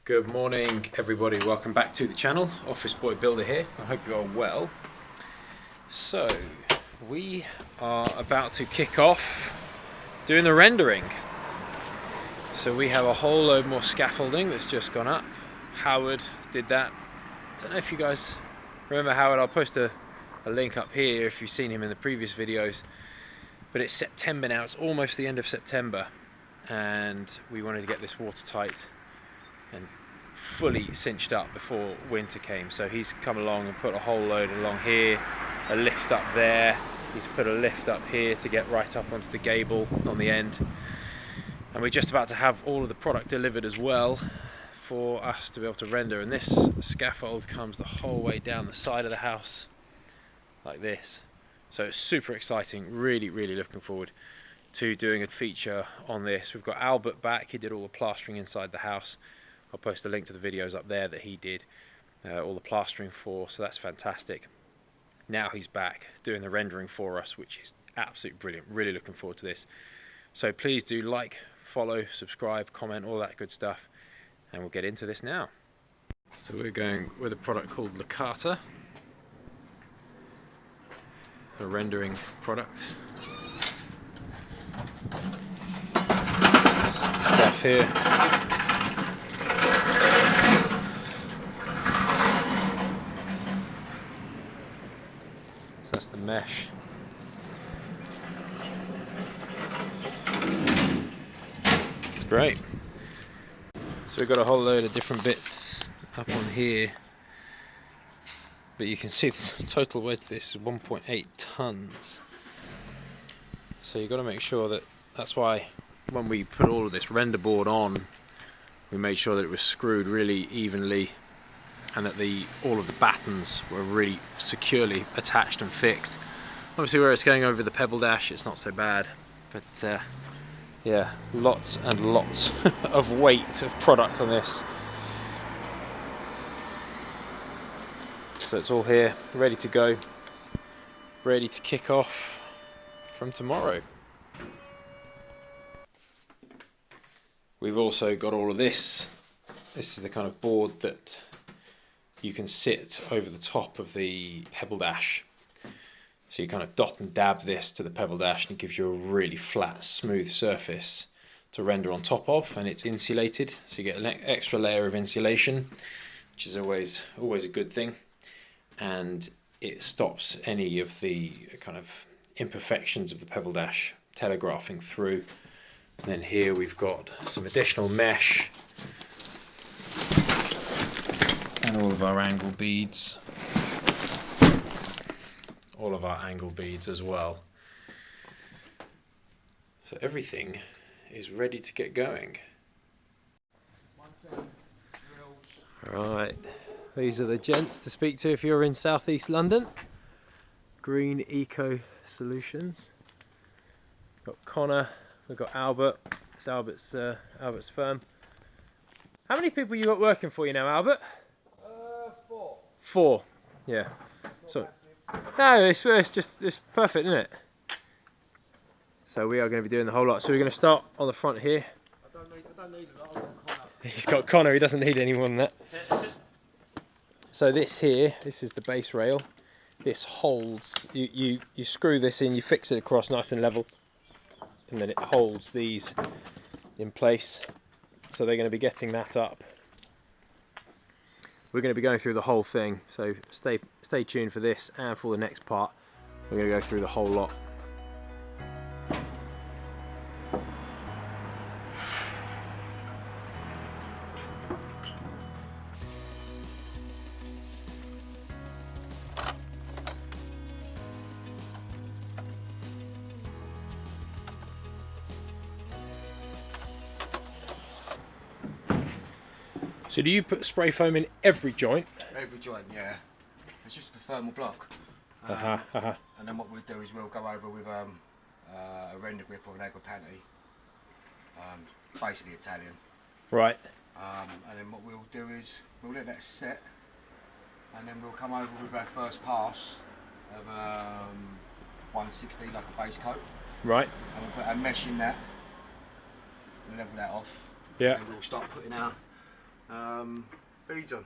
Good morning everybody, welcome back to the channel. Office Boy Builder here. I hope you are well. So we are about to kick off doing the rendering. So we have a whole load more scaffolding that's just gone up. Howard did that. Don't know if you guys remember Howard. I'll post a link up here if you've seen him in the previous videos. But it's September now, it's almost the end of September, and we wanted to get this watertight and fully cinched up before winter came. So he's come along and put a whole load along here, a lift up there, he's put a lift up here to get right up onto the gable on the end, and we're just about to have all of the product delivered as well for us to be able to render. And this scaffold comes the whole way down the side of the house like this, so it's super exciting. Really looking forward to doing a feature on this. We've got Albert back, he did all the plastering inside the house. I'll post a link to the videos up there that he did all the plastering for, so that's fantastic. Now he's back doing the rendering for us, which is absolutely brilliant. Really looking forward to this. So please do like, follow, subscribe, comment, all that good stuff, and we'll get into this now. So we're going with a product called Licata, a rendering product. This is the stuff here. That's the mesh. It's great. So we've got a whole load of different bits up on here, but you can see the total weight of this is 1.8 tons. So you've got to make sure that, that's why when we put all of this render board on, we made sure that it was screwed really evenly, and that all of the battens were really securely attached and fixed. Obviously where it's going over the pebble dash, it's not so bad, but yeah, lots and lots of weight of product on this. So it's all here, ready to go, ready to kick off from tomorrow. We've also got all of this. This is the kind of board that you can sit over the top of the pebble dash. So you kind of dot and dab this to the pebble dash, and it gives you a really flat, smooth surface to render on top of, and it's insulated, so you get an extra layer of insulation, which is always a good thing, and it stops any of the kind of imperfections of the pebble dash telegraphing through. And then here we've got some additional mesh and all of our angle beads, as well. So everything is ready to get going. Right, these are the gents to speak to if you're in southeast London. Green Eco Solutions. Got Connor, we've got Albert. It's Albert's firm. How many people you got working for you now, Albert? 4. 4, yeah. So no, it's perfect, isn't it? So we are going to be doing the whole lot. So we're going to start on the front here. I don't need a lot. I've got Connor. He's got Connor. He doesn't need any more than that. So this here, this is the base rail. This holds. You screw this in. You fix it across nice and level, and then it holds these in place. So they're going to be getting that up. We're going to be going through the whole thing, so stay tuned for this and for the next part. We're going to go through the whole lot. So do you put spray foam in every joint? Every joint, yeah. It's just a thermal block. And then what we'll do is we'll go over with a render grip or an agropante, basically Italian. Right. And then what we'll do is we'll let that set, and then we'll come over with our first pass of 160, like a base coat. Right. And we'll put our mesh in that, we'll level that off. Yeah. And we'll start putting our beads on.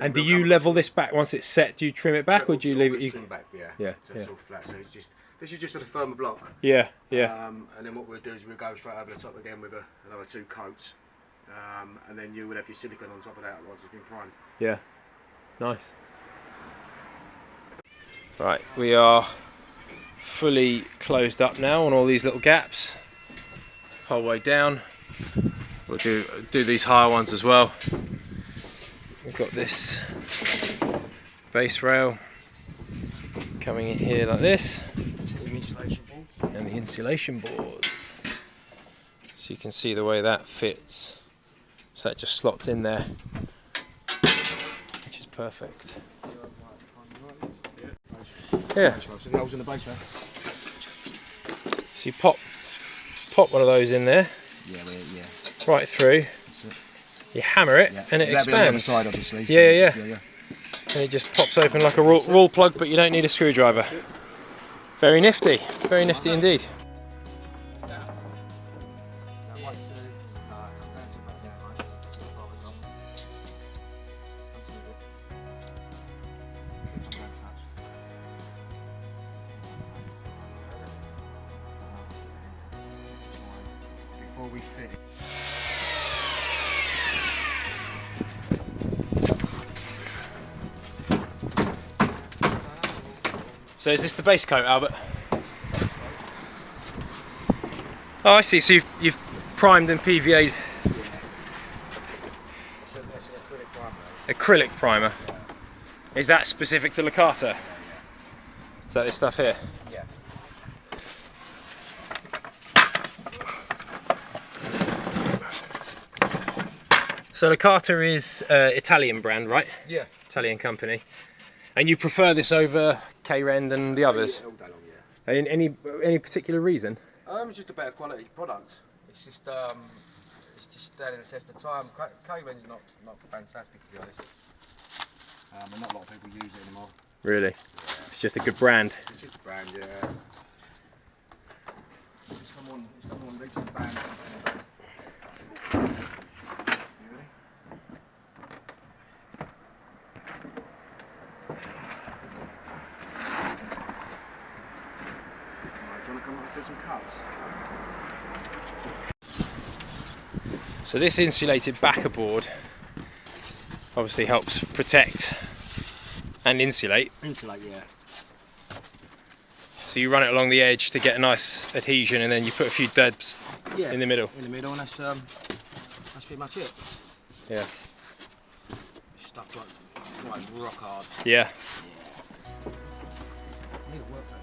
And do you level this back once it's set? Do you trim it back, or do you leave it? Trim back, yeah. Yeah. So it's all flat. So it's just this is just a firmer block. Yeah, yeah. And then what we'll do is we'll go straight over the top again with another 2 coats, and then you will have your silicone on top of that once it's been primed. Yeah. Nice. Right, we are fully closed up now on all these little gaps. Whole way down. We'll do these higher ones as well. We've got this base rail coming in here like this, and the insulation boards. So you can see the way that fits. So that just slots in there, which is perfect. Yeah. So you pop one of those in there. Yeah. Right through. You hammer it, and it expands. On the other side, obviously. So Yeah. And it just pops open like a roll plug, but you don't need a screwdriver. Very nifty indeed. Before we fit it. So is this the base coat, Albert? Oh, I see. So you've primed and PVA'd. Yeah. It's an acrylic primer. Acrylic primer. Yeah. Is that specific to Licata? Yeah. Is that this stuff here? Yeah. So Licata is Italian brand, right? Yeah. Italian company. And you prefer this over K-Rend and the others? All day long, yeah. Any particular reason? It's just a better quality product. It's just standing the test of time. K-Rend's not fantastic, to be honest. And not a lot of people use it anymore. Really? Yeah. It's just a good brand. It's just a brand, yeah. It's come on recent brand. So this insulated backer board obviously helps protect and insulate. Insulate, yeah. So you run it along the edge to get a nice adhesion, and then you put a few dubs in the middle. In the middle, and that's pretty much it. Yeah. Stuff like rock hard. Yeah. I need a work table,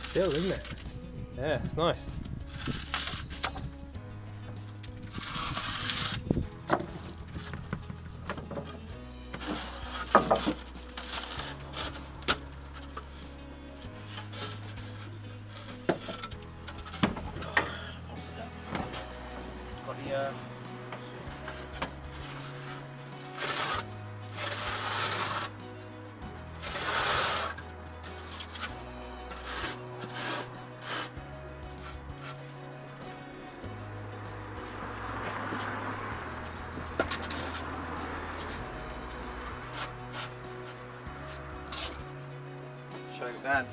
Still, isn't it? Yeah, it's nice. Showing that.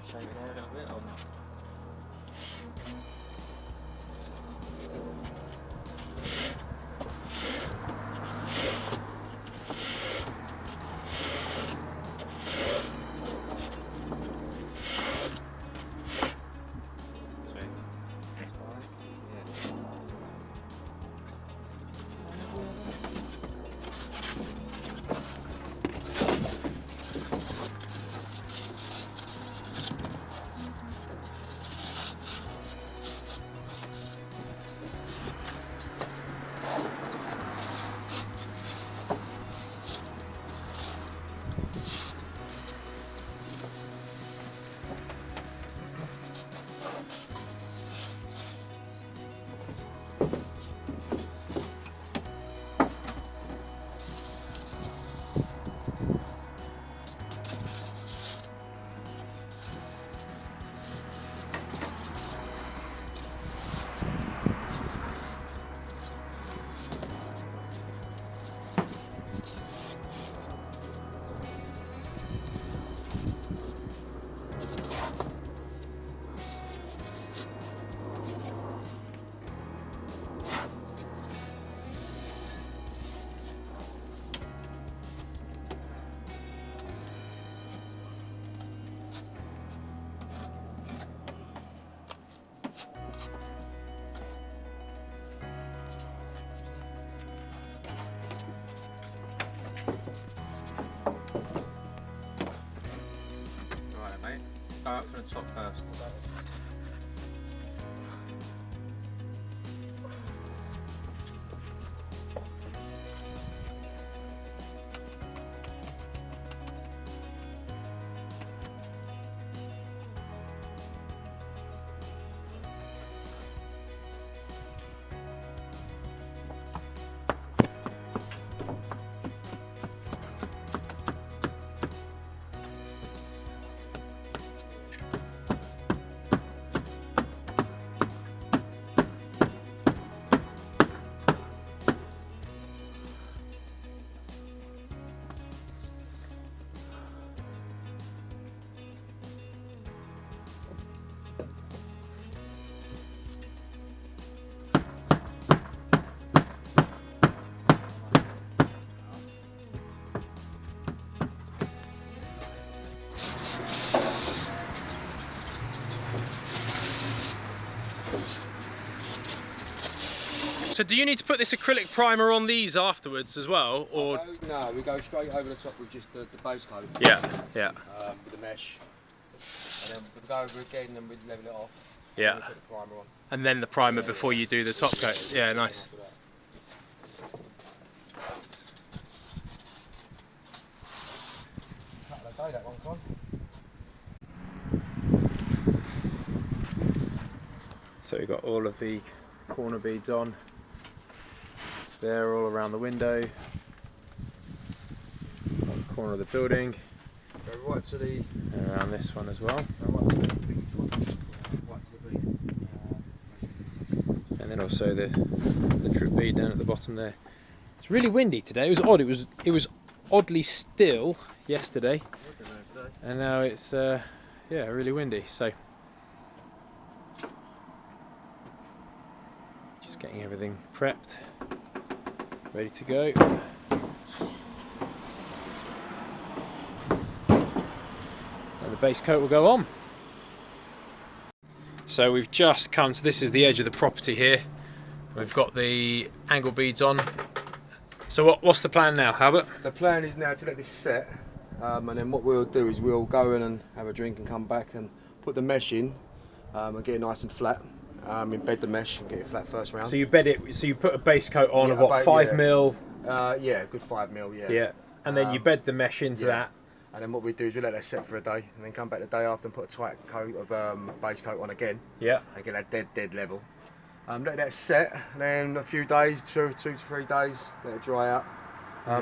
shape it there a little bit or not? Go up from the top first. So do you need to put this acrylic primer on these afterwards as well, or? No, we go straight over the top with just the base coat. Yeah, yeah. With the mesh. And then we go over again and we level it off. Yeah. And put the primer on. And then the primer before you do the top coat. Yeah, nice. That one, Con. So we've got all of the corner beads on. They're all around the window, on the corner of the building. Go right to the... And around this one as well. Right to the bead. Right to the bead. And then also the drip bead down at the bottom there. It's really windy today. It was odd. It was oddly still yesterday, and now it's yeah, really windy. So just getting everything prepped, ready to go. And the base coat will go on. So we've just come to, this is the edge of the property here. We've got the angle beads on. So what's the plan now, Albert? The plan is now to let this set, and then what we'll do is we'll go in and have a drink and come back and put the mesh in and get it nice and flat. Embed the mesh and get it flat first round. So you bed it, so you put a base coat on of what, 5 mil? Yeah, good 5 mil, yeah. Yeah, and then you bed the mesh into that. And then what we do is we let that set for a day, and then come back the day after and put a tight coat of base coat on again. Yeah. And get that dead level. Let that set, and then a few days, 2 to 3 days, let it dry out.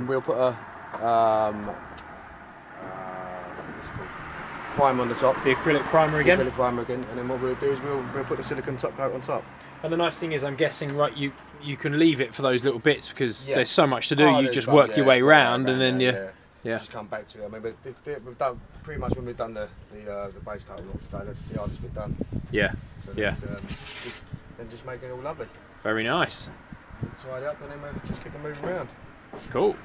We'll put a what's it called? Primer on the top. The acrylic primer again. The acrylic primer again, and then what we'll do is we'll put the silicone top coat on top. And the nice thing is, I'm guessing, right, you can leave it for those little bits because there's so much to do. You just work your way round, and then Yeah. Just come back to it. I mean, we've done pretty much when we've done the base coat look today. That's the hardest bit done. Yeah. So Yeah. Then just making it all lovely. Very nice. Tidy up and then we'll just keep them moving around. Cool.